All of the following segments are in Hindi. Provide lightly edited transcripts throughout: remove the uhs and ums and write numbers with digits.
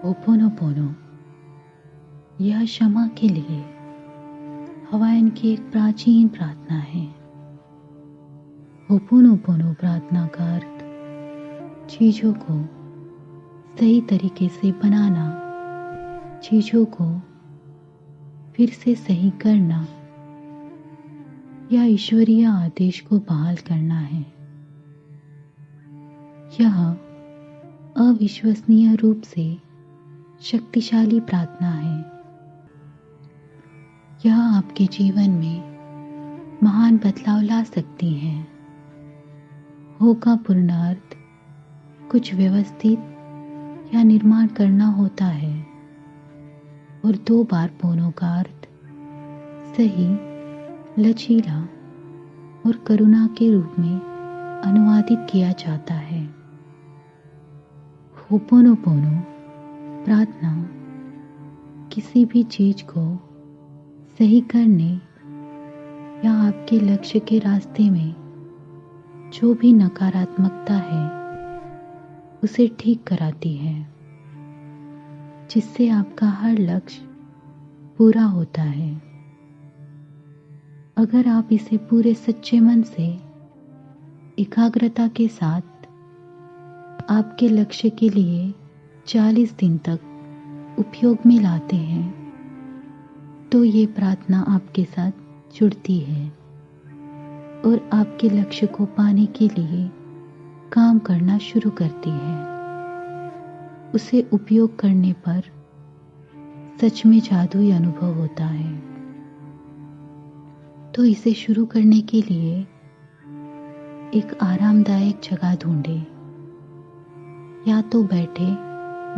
होपोनोपोनो यह क्षमा के लिए हवाईन की एक प्राचीन प्रार्थना है। होपोनोपोनो प्रार्थना का अर्थ चीजों को सही तरीके से बनाना, चीजों को फिर से सही करना या ईश्वरीय आदेश को बहाल करना है। यह अविश्वसनीय रूप से शक्तिशाली प्रार्थना है। यह आपके जीवन में महान बदलाव ला सकती है। हो का पूर्ण अर्थ कुछ व्यवस्थित या निर्माण करना होता है और 2 बार पोनो का अर्थ सही, लचीला और करुणा के रूप में अनुवादित किया जाता है। होपोनोपोनो प्रार्थना किसी भी चीज को सही करने या आपके लक्ष्य के रास्ते में जो भी नकारात्मकता है उसे ठीक कराती है, जिससे आपका हर लक्ष्य पूरा होता है। अगर आप इसे पूरे सच्चे मन से एकाग्रता के साथ आपके लक्ष्य के लिए 40 दिन तक उपयोग में लाते हैं, तो ये प्रार्थना आपके साथ जुड़ती है और आपके लक्ष्य को पाने के लिए काम करना शुरू करती है। उसे उपयोग करने पर सच में जादुई अनुभव होता है। तो इसे शुरू करने के लिए एक आरामदायक जगह ढूंढें। या तो बैठे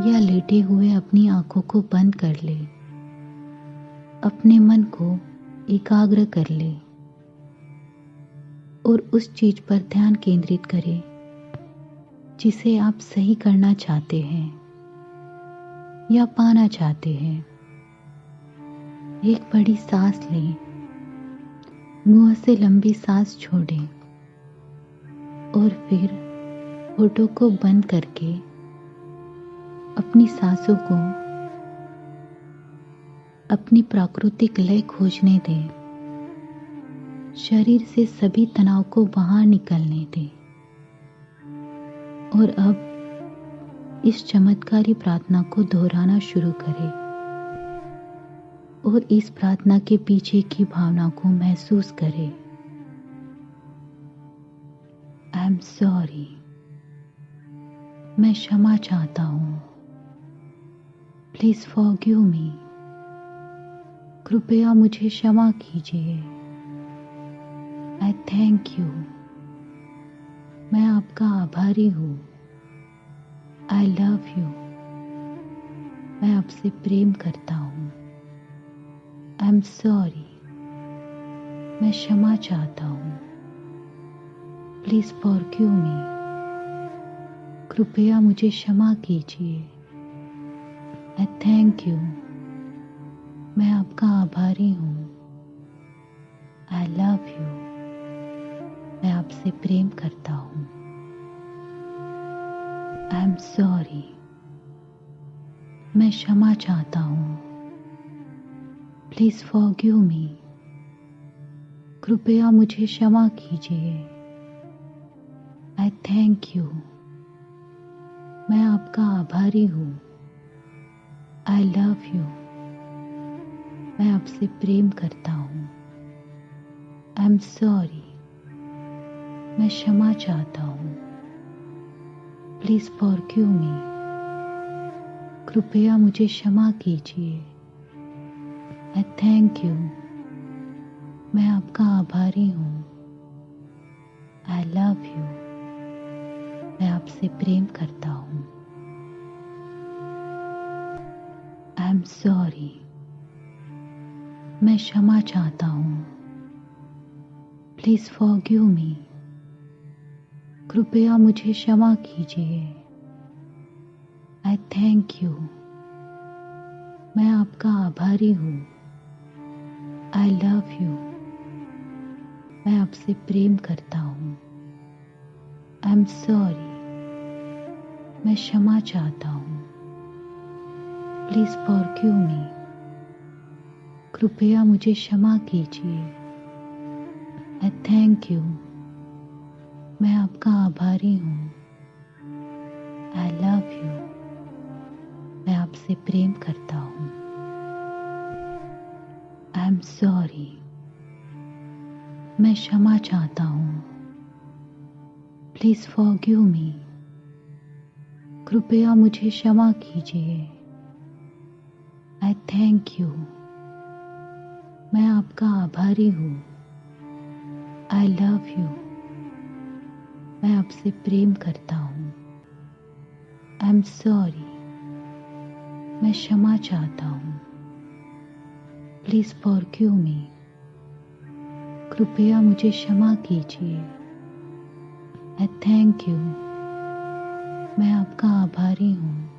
या लेटे हुए अपनी आंखों को बंद कर ले। अपने मन को एकाग्र कर ले और उस चीज पर ध्यान केंद्रित करें जिसे आप सही करना चाहते हैं या पाना चाहते हैं। एक बड़ी सांस लें, मुंह से लंबी सांस छोड़ें और फिर होठों को बंद करके अपनी सांसों को अपनी प्राकृतिक लय खोजने दें। शरीर से सभी तनाव को बाहर निकलने दें और अब इस चमत्कारी प्रार्थना को दोहराना शुरू करें और इस प्रार्थना के पीछे की भावना को महसूस करें। आई एम सॉरी, मैं क्षमा चाहता हूँ। प्लीज फॉरगिव मी, कृपया मुझे क्षमा कीजिए। आई थैंक यू, मैं आपका आभारी हूँ। आई लव यू, मैं आपसे प्रेम करता हूँ। आई एम सॉरी, मैं क्षमा चाहता हूँ। प्लीज फॉरगिव मी, कृपया मुझे क्षमा कीजिए। आई थैंक यू, मैं आपका आभारी हूँ। आई लव यू, मैं आपसे प्रेम करता हूँ। आई एम सॉरी, मैं क्षमा चाहता हूँ। प्लीज फॉरगिव मी, कृपया मुझे क्षमा कीजिए। आई थैंक यू, मैं आपका आभारी हूँ। आई लव यू, मैं आपसे प्रेम करता हूँ। आई एम सॉरी, मैं क्षमा चाहता हूँ। प्लीज फॉरगिव मी, कृपया मुझे क्षमा कीजिए। आई थैंक यू, मैं आपका आभारी हूँ। आई लव यू, मैं आपसे प्रेम करता हूँ। आई एम सॉरी, मैं क्षमा चाहता हूँ। प्लीज फॉरगिव मी, कृपया मुझे क्षमा कीजिए। आई थैंक यू, मैं आपका आभारी हूँ। आई लव यू, मैं आपसे प्रेम करता हूँ। आई एम सॉरी, मैं क्षमा चाहता हूँ। Please forgive me. कृपया मुझे क्षमा कीजिए। आई थैंक यू। मैं आपका आभारी हूँ। I love you. मैं आपसे प्रेम करता हूँ। I am sorry. मैं क्षमा चाहता हूँ। Please forgive me. कृपया मुझे क्षमा कीजिए। आई थैंक यू। मैं आपका आभारी हूँ। I love you. मैं आपसे प्रेम करता हूँ। I am sorry. मैं क्षमा चाहता हूँ। Please forgive me. कृपया मुझे क्षमा कीजिए। आई थैंक यू। मैं आपका आभारी हूँ।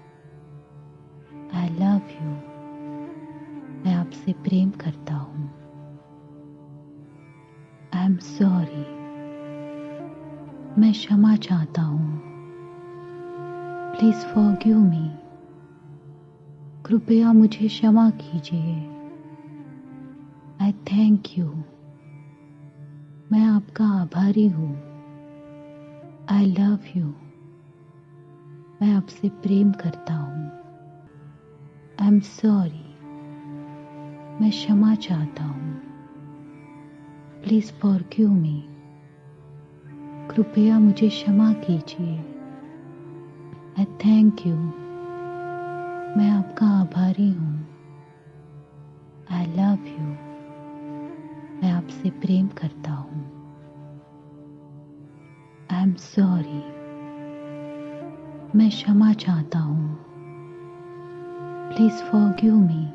I love you. मैं आपसे प्रेम करता हूँ। I am sorry. मैं क्षमा चाहता हूँ। Please forgive me. कृपया मुझे क्षमा कीजिए। आई थैंक यू। मैं आपका आभारी हूँ। I love you. मैं आपसे प्रेम करता हूँ। I am sorry. मैं क्षमा चाहता हूँ। Please forgive me. कृपया मुझे क्षमा कीजिए। आई थैंक यू। मैं आपका आभारी हूँ। I love you. मैं आपसे प्रेम करता हूँ। I am sorry. मैं क्षमा चाहता हूँ। Please forgive me.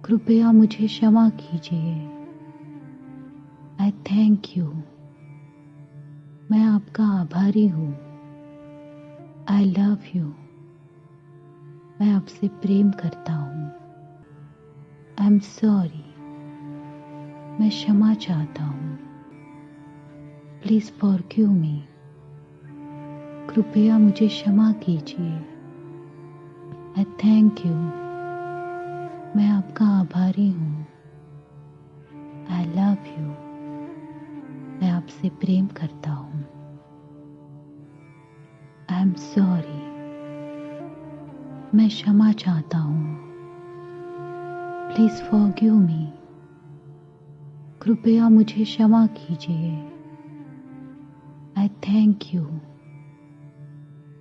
कृपया मुझे क्षमा कीजिए। आई थैंक यू। मैं आपका आभारी हूँ। I love you. मैं आपसे प्रेम करता हूँ। I am sorry. मैं क्षमा चाहता हूँ। Please forgive me. कृपया मुझे क्षमा कीजिए। आई थैंक यू। मैं आपका आभारी हूँ। I love you. मैं आपसे प्रेम करता हूँ। I am sorry. मैं क्षमा चाहता हूँ। Please forgive me. कृपया मुझे क्षमा कीजिए। आई थैंक यू।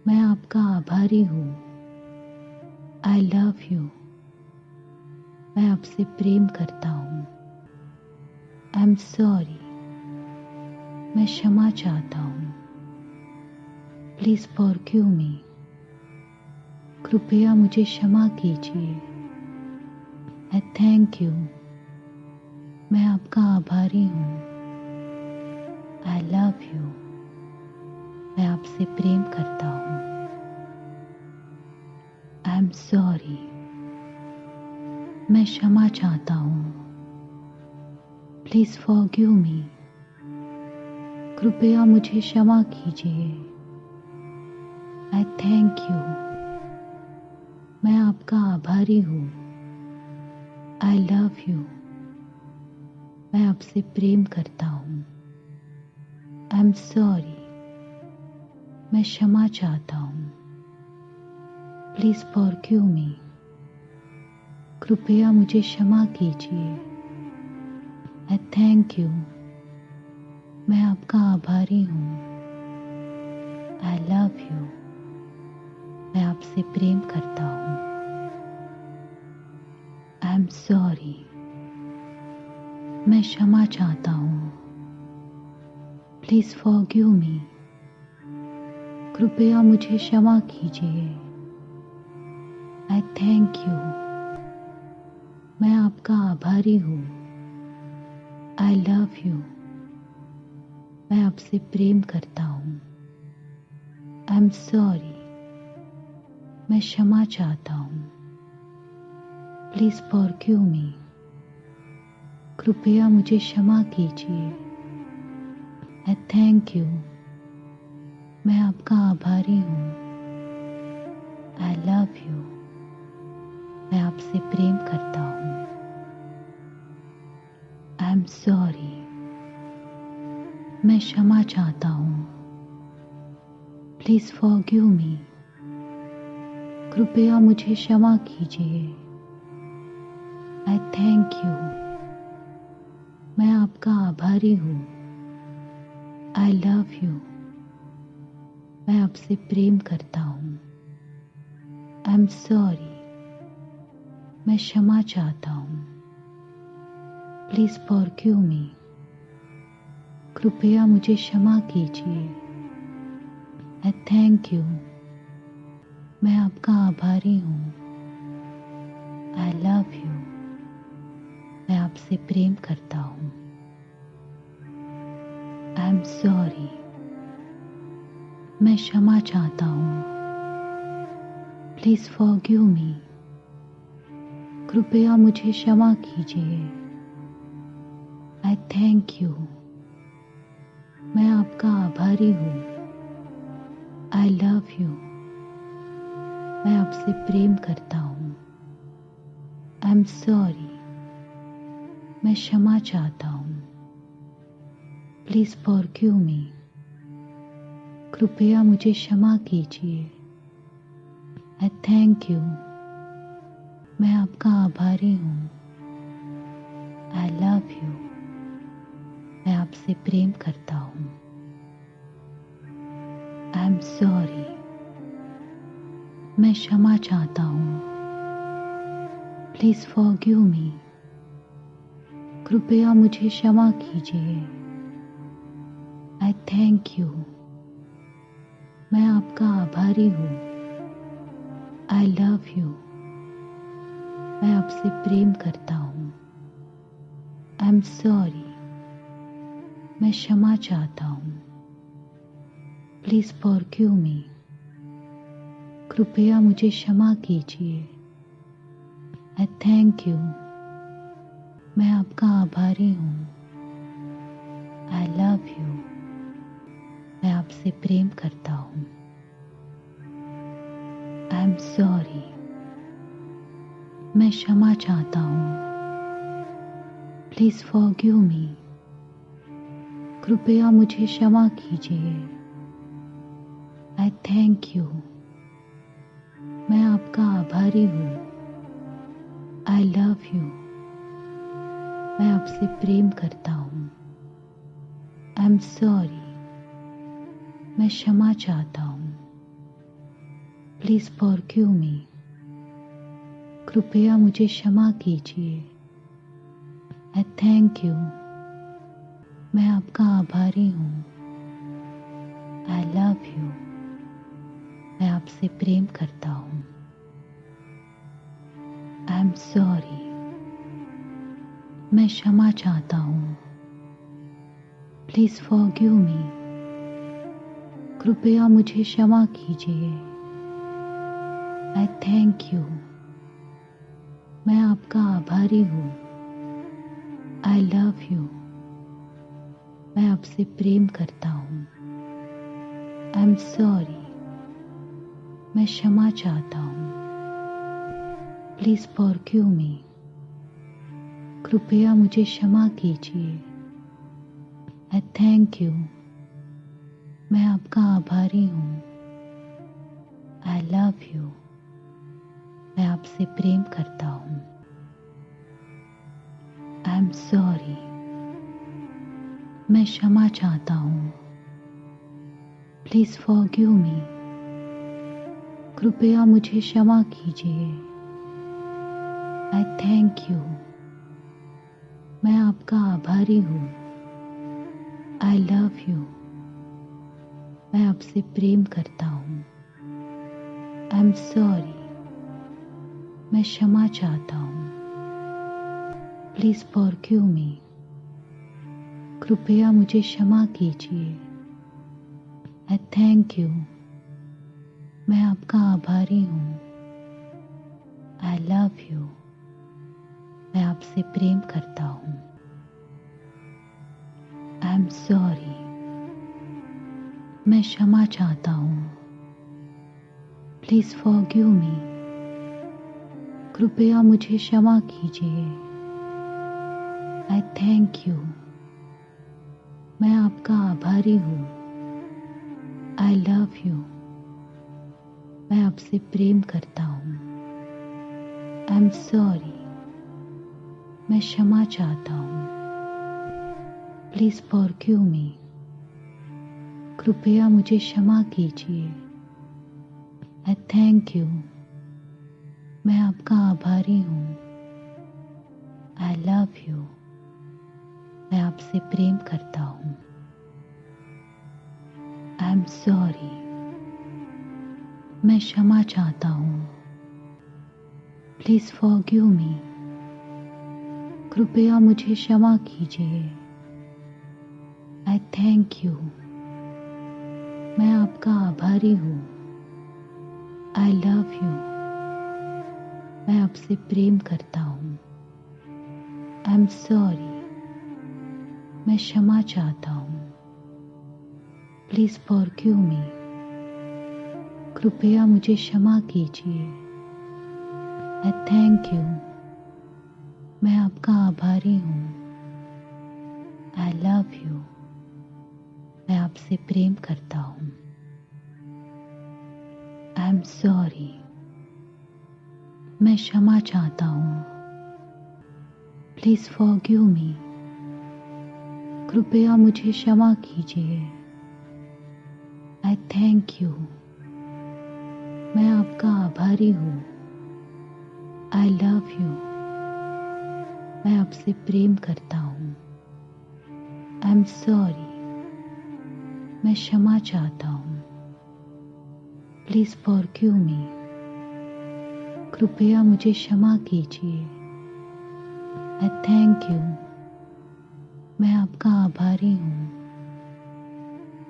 मैं आपका आभारी हूँ। I love you. मैं आपसे प्रेम करता हूँ। I am sorry. मैं क्षमा चाहता हूँ। Please forgive me. कृपया मुझे क्षमा कीजिए। आई थैंक यू। मैं आपका आभारी हूँ। I love you. मैं आपसे प्रेम करता हूँ। I am sorry. मैं क्षमा चाहता हूँ। Please forgive me. कृपया मुझे क्षमा कीजिए। आई थैंक यू। मैं आपका आभारी हूँ। I love you. मैं आपसे प्रेम करता हूँ। I am sorry. मैं क्षमा चाहता हूँ। Please forgive me. कृपया मुझे क्षमा कीजिए। आई थैंक यू। मैं आपका आभारी हूँ। I love you. मैं आपसे प्रेम करता हूँ। I am sorry. मैं क्षमा चाहता हूँ। Please forgive me. कृपया मुझे क्षमा कीजिए। आई थैंक यू। मैं आपका आभारी हूँ। I love you. मैं आपसे प्रेम करता हूँ। I am sorry. मैं क्षमा चाहता हूँ। Please forgive me. कृपया मुझे क्षमा कीजिए। आई थैंक यू। मैं आपका आभारी हूँ। I love you. आपसे प्रेम करता हूँ। आई एम सॉरी, मैं क्षमा चाहता हूँ। प्लीज फॉरगिव मी, कृपया मुझे क्षमा कीजिए। आई थैंक यू, मैं आपका आभारी हूँ। आई लव यू, मैं आपसे प्रेम करता हूँ। आई एम सॉरी, मैं क्षमा चाहता हूँ। प्लीज फॉरगिव मी, कृपया मुझे क्षमा कीजिए। आई थैंक यू, मैं आपका आभारी हूँ। आई लव यू, मैं आपसे प्रेम करता हूँ। आई एम सॉरी, मैं क्षमा चाहता हूँ। प्लीज फॉरगिव मी, कृपया मुझे क्षमा कीजिए। आई थैंक यू, मैं आपका आभारी हूँ। आई लव यू, मैं आपसे प्रेम करता हूँ। आई एम सॉरी, मैं क्षमा चाहता हूँ। प्लीज फॉरगिव मी, कृपया मुझे क्षमा कीजिए। आई थैंक यू, मैं आपका आभारी हूँ। आई लव यू, मैं आपसे प्रेम करता हूँ। आई एम सॉरी, मैं क्षमा चाहता हूँ। प्लीज फॉरगिव मी, कृपया मुझे क्षमा कीजिए। आई थैंक यू, मैं आपका आभारी हूँ। आई लव यू, मैं आपसे प्रेम करता हूँ। आई एम सॉरी, मैं क्षमा चाहता हूँ। प्लीज फॉरगिव मी, कृपया मुझे क्षमा कीजिए। आई थैंक यू, मैं आपका आभारी हूँ। आई लव यू, मैं आपसे प्रेम करता हूँ। आई एम सॉरी, मैं क्षमा चाहता हूँ। प्लीज फॉरगिव मी, कृपया मुझे क्षमा कीजिए। आई थैंक यू, मैं आपका आभारी हूँ। आई लव यू, मैं आपसे प्रेम करता हूँ। आई एम सॉरी, मैं क्षमा चाहता हूँ। प्लीज फॉरगिव मी, कृपया मुझे क्षमा कीजिए। आई थैंक यू, मैं आपका आभारी हूँ। आई लव यू, मैं आपसे प्रेम करता हूँ। आई एम सॉरी, मैं क्षमा चाहता हूँ। प्लीज फॉरगिव मी, कृपया मुझे क्षमा कीजिए। आई थैंक यू, मैं आपका आभारी हूँ। आई लव यू, मैं आपसे प्रेम करता हूँ। आई एम सॉरी, मैं क्षमा चाहता हूँ। प्लीज फॉरगिव मी, कृपया मुझे क्षमा कीजिए। आई थैंक यू, मैं आपका आभारी हूँ। आई लव यू, मैं आपसे प्रेम करता हूँ। आई एम सॉरी, मैं क्षमा चाहता हूँ। प्लीज फॉरगिव मी, कृपया मुझे क्षमा कीजिए। आई थैंक यू, मैं आपका आभारी हूँ। आई लव यू, मैं आपसे प्रेम करता हूँ। आई एम सॉरी, मैं क्षमा चाहता हूँ। प्लीज फॉरगिव मी, कृपया मुझे क्षमा कीजिए। आई थैंक यू, मैं आपका आभारी हूँ। आई लव यू, मैं आपसे प्रेम करता हूँ। आई एम सॉरी, मैं क्षमा चाहता हूँ। प्लीज फॉरगिव मी, कृपया मुझे क्षमा कीजिए। आई थैंक यू। मैं आपका आभारी हूँ। I love you. मैं आपसे प्रेम करता हूँ। I am sorry. मैं क्षमा चाहता हूँ। Please forgive me. कृपया मुझे क्षमा कीजिए। आई थैंक यू। मैं आपका आभारी हूँ। I love you. मैं आपसे प्रेम करता हूँ। I am sorry. मैं क्षमा चाहता हूँ। Please forgive me. कृपया मुझे क्षमा कीजिए। आई थैंक यू। मैं आपका आभारी हूँ। I love you. मैं आपसे प्रेम करता हूँ। I am sorry. मैं क्षमा चाहता हूँ। Please forgive me. कृपया मुझे क्षमा कीजिए। आई थैंक यू। मैं आपका आभारी हूँ। I love you. मैं आपसे प्रेम करता हूँ। I am sorry. मैं क्षमा चाहता हूँ। Please forgive me. कृपया मुझे क्षमा कीजिए। आई थैंक यू। मैं आपका आभारी हूँ। I love you. मैं आपसे प्रेम करता हूँ। I am sorry. मैं क्षमा चाहता हूँ। Please forgive me. कृपया मुझे क्षमा कीजिए। आई थैंक यू। मैं आपका आभारी हूँ।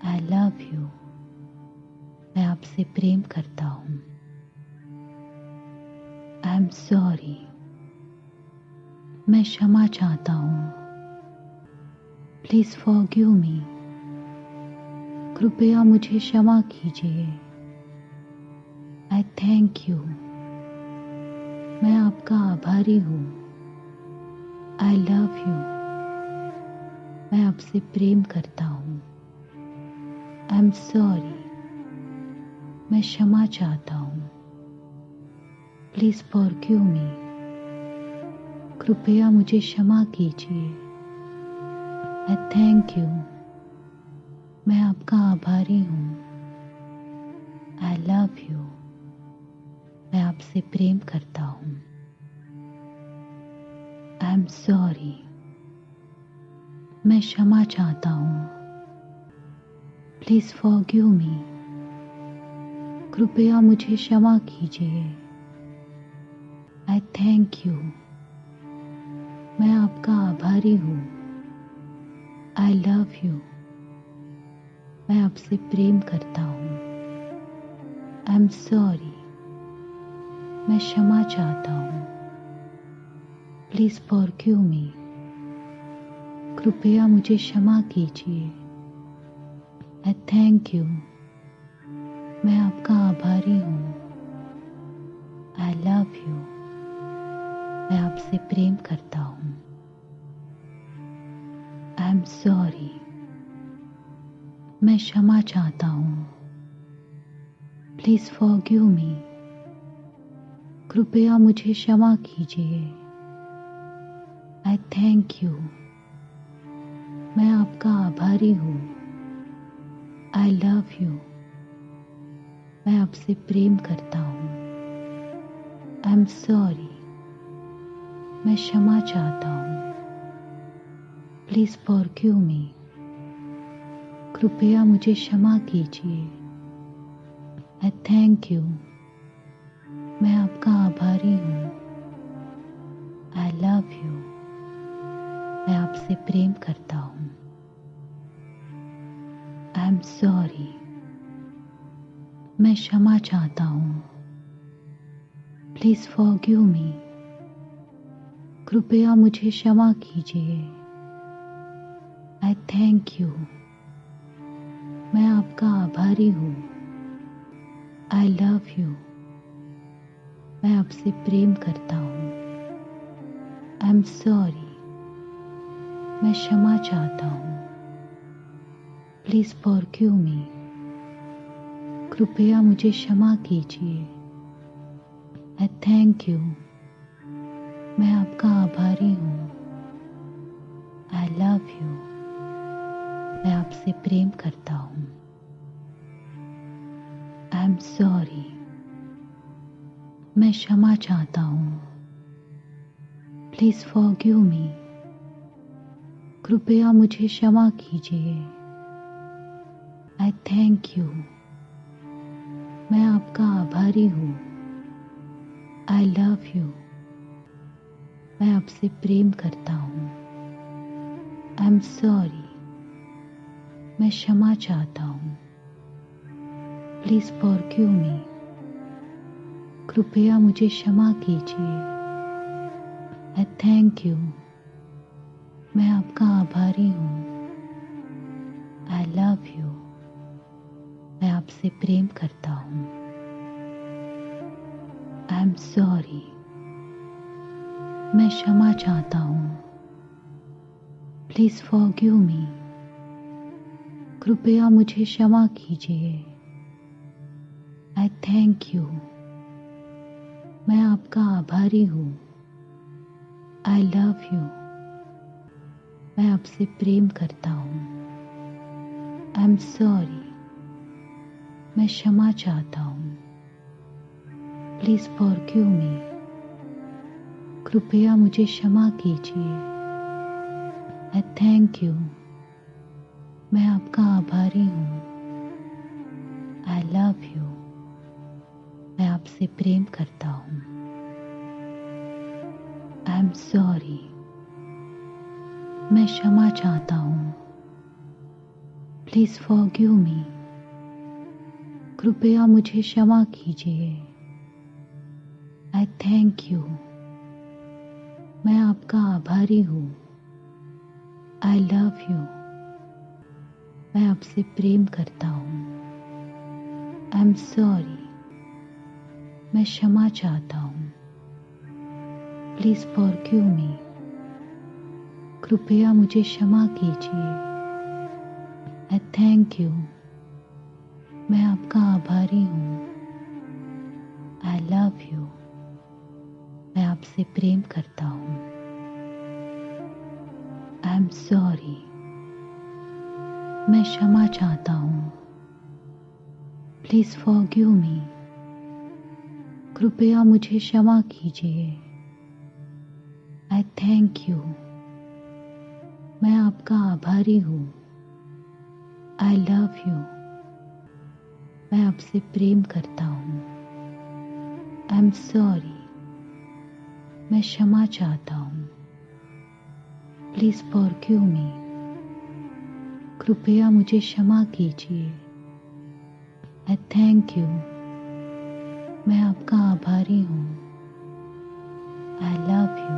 I love you. मैं आपसे प्रेम करता हूँ। I am sorry. मैं क्षमा चाहता हूँ। Please forgive me. कृपया मुझे क्षमा कीजिए। आई थैंक यू। मैं आपका आभारी हूँ। I love you. मैं आपसे प्रेम करता हूँ। I am sorry. मैं क्षमा चाहता हूँ। Please forgive me. कृपया मुझे क्षमा कीजिए। आई थैंक यू। मैं आपका आभारी हूँ। I love you. मैं आपसे प्रेम करता हूँ। I am sorry. मैं क्षमा चाहता हूँ। Please forgive me. कृपया मुझे क्षमा कीजिए। आई थैंक यू। मैं आपका आभारी हूँ। I love you. मैं आपसे प्रेम करता हूँ। I am sorry. मैं क्षमा चाहता हूँ। Please forgive me. कृपया मुझे क्षमा कीजिए। आई थैंक यू। मैं आपका आभारी हूँ। I love you. मैं आपसे प्रेम करता हूँ। I am sorry. मैं क्षमा चाहता हूँ। Please forgive me. कृपया मुझे क्षमा कीजिए। आई थैंक यू। मैं आपका आभारी हूँ। I love you. मैं आपसे प्रेम करता हूँ। I am sorry. मैं क्षमा चाहता हूँ। Please forgive me. कृपया मुझे क्षमा कीजिए। आई थैंक यू। मैं आपका आभारी हूँ। I love you. मैं आपसे प्रेम करता हूँ। I am sorry. मैं क्षमा चाहता हूँ। Please forgive me. कृपया मुझे क्षमा कीजिए। आई थैंक यू। मैं आपका आभारी हूँ। I love you. मैं आपसे प्रेम करता हूँ। आई एम सॉरी, मैं क्षमा चाहता हूँ। प्लीज फॉरगिव मी, कृपया मुझे क्षमा कीजिए। आई थैंक यू, मैं आपका आभारी हूँ। आई लव यू, मैं आपसे प्रेम करता हूँ। आई एम सॉरी, मैं क्षमा चाहता हूँ। प्लीज फॉरगिव मी, कृपया मुझे क्षमा कीजिए। आई थैंक यू, मैं आपका आभारी हूँ। आई लव यू, मैं आपसे प्रेम करता हूँ। आई एम सॉरी, मैं क्षमा चाहता हूँ। प्लीज फॉरगिव मी, कृपया मुझे क्षमा कीजिए। आई थैंक यू, मैं आपका आभारी हूँ। आई लव यू, मैं आपसे प्रेम करता हूँ। आई एम सॉरी, मैं क्षमा चाहता हूँ। प्लीज फॉरगिव मी, कृपया मुझे क्षमा कीजिए। आई थैंक यू, मैं आपका आभारी हूँ। आई लव यू, मैं आपसे प्रेम करता हूँ। आई एम सॉरी, मैं क्षमा चाहता हूँ। प्लीज फॉरगिव मी, कृपया मुझे क्षमा कीजिए। आई थैंक यू, मैं आपका आभारी हूँ। आई लव यू, मैं आपसे प्रेम करता हूँ। आई एम सॉरी, मैं क्षमा चाहता हूँ। प्लीज फॉरगिव मी, कृपया मुझे क्षमा कीजिए। आई थैंक यू, मैं आपका आभारी हूँ। आई लव यू, मैं आपसे प्रेम करता हूँ। आई एम सॉरी, मैं क्षमा चाहता हूँ। प्लीज फॉरगिव मी, कृपया मुझे क्षमा कीजिए। आई थैंक यू, मैं आपका आभारी हूँ। आई लव यू, मैं आपसे प्रेम करता हूँ। आई एम सॉरी, मैं क्षमा चाहता हूँ। प्लीज फॉरगिव मी, कृपया मुझे क्षमा कीजिए। आई थैंक यू, मैं आपका आभारी हूँ। आई लव यू, मैं आपसे प्रेम करता हूँ। आई एम सॉरी, मैं क्षमा चाहता हूँ। प्लीज फॉरगिव मी, कृपया मुझे क्षमा कीजिए। आई थैंक यू, मैं आपका आभारी हूँ। आई लव यू,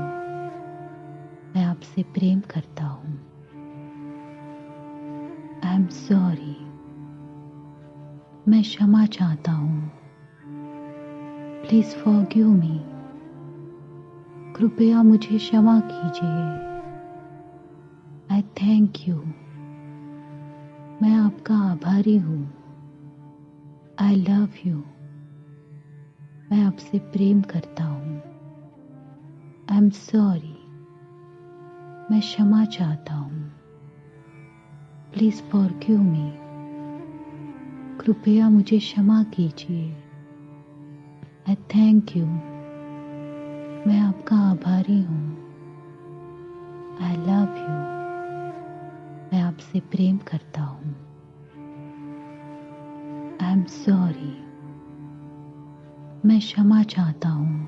मैं आपसे प्रेम करता हूँ। आई एम सॉरी, मैं क्षमा चाहता हूँ। प्लीज फॉरगिव मी, कृपया मुझे क्षमा कीजिए। आई थैंक यू, मैं आपका आभारी हूँ। आई लव यू, मैं आपसे प्रेम करता हूँ। आई एम सॉरी, मैं क्षमा चाहता हूँ। प्लीज फॉरगिव मी, कृपया मुझे क्षमा कीजिए। आई थैंक यू, मैं आपका आभारी हूँ। आई लव यू, मैं आपसे प्रेम करता हूँ। आई एम सॉरी, मैं क्षमा चाहता हूँ।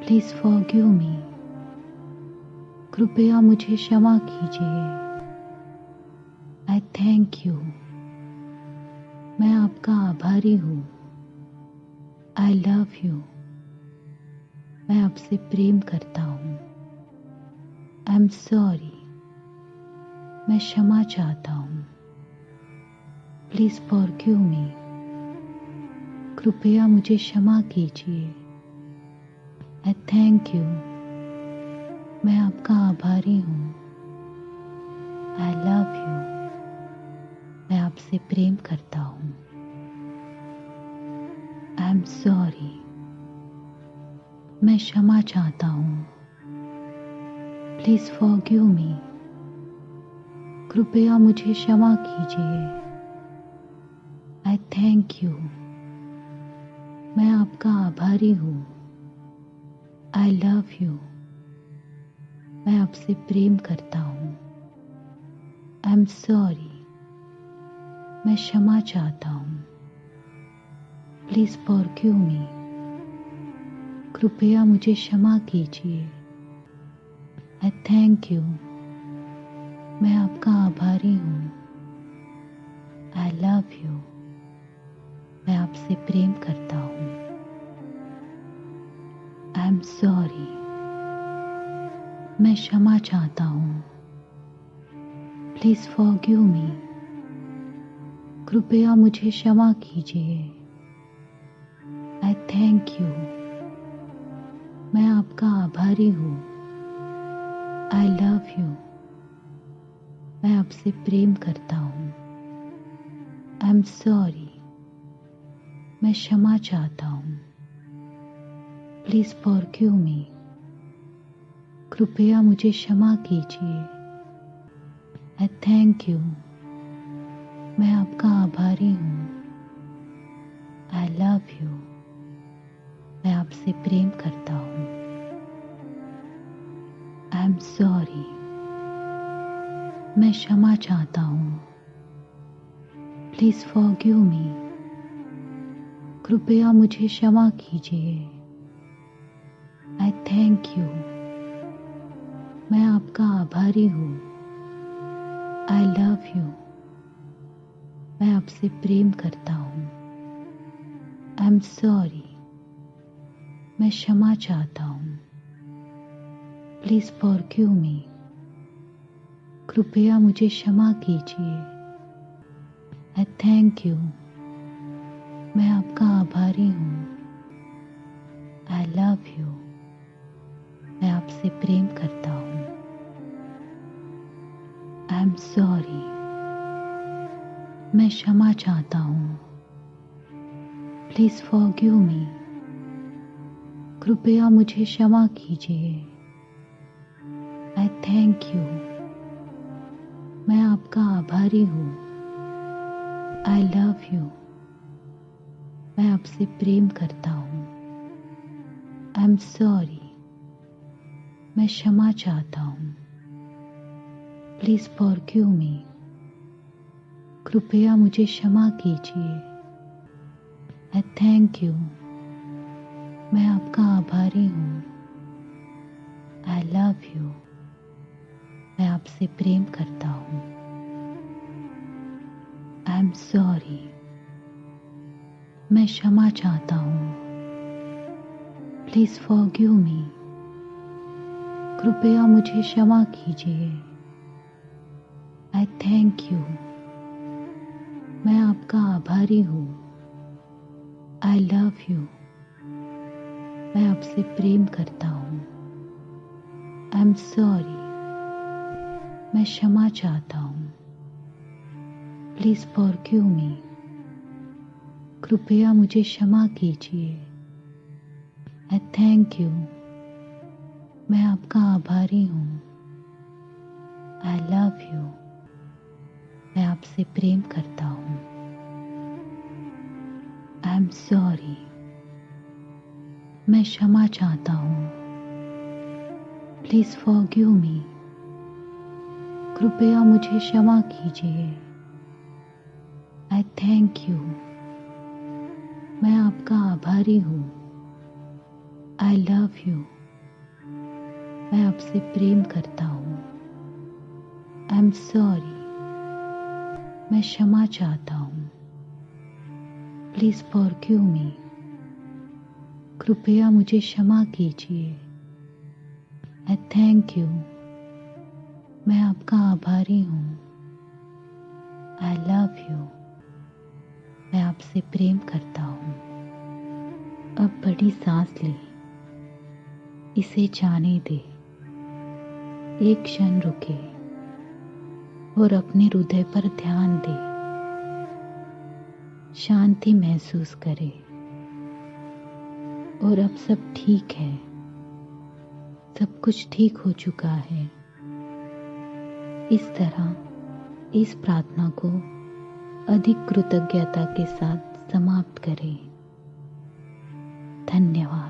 प्लीज फॉरगिव मी, कृपया मुझे क्षमा कीजिए। आई थैंक यू, मैं आपका आभारी हूँ। आई लव यू, मैं आपसे प्रेम करता हूँ। आई एम सॉरी, मैं क्षमा चाहता हूँ। प्लीज फॉरगिव मी, कृपया मुझे क्षमा कीजिए। आई थैंक यू। मैं आपका आभारी हूँ। I love you. मैं आपसे प्रेम करता हूँ। I am sorry. मैं क्षमा चाहता हूँ। Please forgive me. कृपया मुझे क्षमा कीजिए। आई थैंक यू। मैं आपका आभारी हूँ। I love you. मैं आपसे प्रेम करता हूँ। I am sorry. मैं क्षमा चाहता हूँ। Please forgive me. कृपया मुझे क्षमा कीजिए। आई थैंक यू। मैं आपका आभारी हूँ। I love you. मैं आपसे प्रेम करता हूँ। I am sorry. मैं क्षमा चाहता हूँ। Please forgive me. कृपया मुझे क्षमा कीजिए। आई थैंक यू। मैं आपका आभारी हूँ। I love you. मैं आपसे प्रेम करता हूँ। I am sorry. मैं क्षमा चाहता हूँ। Please forgive me. कृपया मुझे क्षमा कीजिए। आई थैंक यू। मैं आपका आभारी हूँ। I love you. मैं आपसे प्रेम करता हूँ। I am sorry. मैं क्षमा चाहता हूँ। Please forgive me. कृपया मुझे क्षमा कीजिए। आई थैंक यू। मैं आपका आभारी हूँ। I love you. मैं आपसे प्रेम करता हूँ। I am sorry. मैं क्षमा चाहता हूँ। Please forgive me. कृपया मुझे क्षमा कीजिए। आई थैंक यू। मैं आपका आभारी हूँ। I love you. मैं आपसे प्रेम करता हूँ। I am sorry. मैं क्षमा चाहता हूँ। Please forgive me. कृपया मुझे क्षमा कीजिए। आई थैंक यू। मैं आपका आभारी हूँ। I love you. मैं आपसे प्रेम करता हूँ। I am sorry. मैं क्षमा चाहता हूँ। Please forgive me. कृपया मुझे क्षमा कीजिए। आई थैंक यू। मैं आपका आभारी हूँ। I love you. मैं आपसे प्रेम करता हूँ। I am sorry. मैं क्षमा चाहता हूँ। Please forgive me. कृपया मुझे क्षमा कीजिए। आई थैंक यू। मैं आपका आभारी हूँ। I love you. मैं आपसे प्रेम करता हूँ। I am sorry. मैं क्षमा चाहता हूँ। Please forgive me. कृपया मुझे क्षमा कीजिए। आई थैंक यू। मैं आपका आभारी हूँ। I love you. मैं आपसे प्रेम करता हूँ। I am sorry. मैं क्षमा चाहता हूँ। Please forgive me. कृपया मुझे क्षमा कीजिए। आई थैंक यू। मैं आपका आभारी हूँ। I love you. मैं आपसे प्रेम करता हूँ। I am sorry. मैं क्षमा चाहता हूँ। Please forgive me. कृपया मुझे क्षमा कीजिए। आई थैंक यू। मैं आपका आभारी हूँ। I love you. मैं आपसे प्रेम करता हूँ। अब बड़ी सांस ले, इसे जाने दे। एक क्षण रुके और अपने हृदय पर ध्यान दे। शांति महसूस करे और अब सब ठीक है, सब कुछ ठीक हो चुका है। इस तरह इस प्रार्थना को अधिक कृतज्ञता के साथ समाप्त करें। धन्यवाद।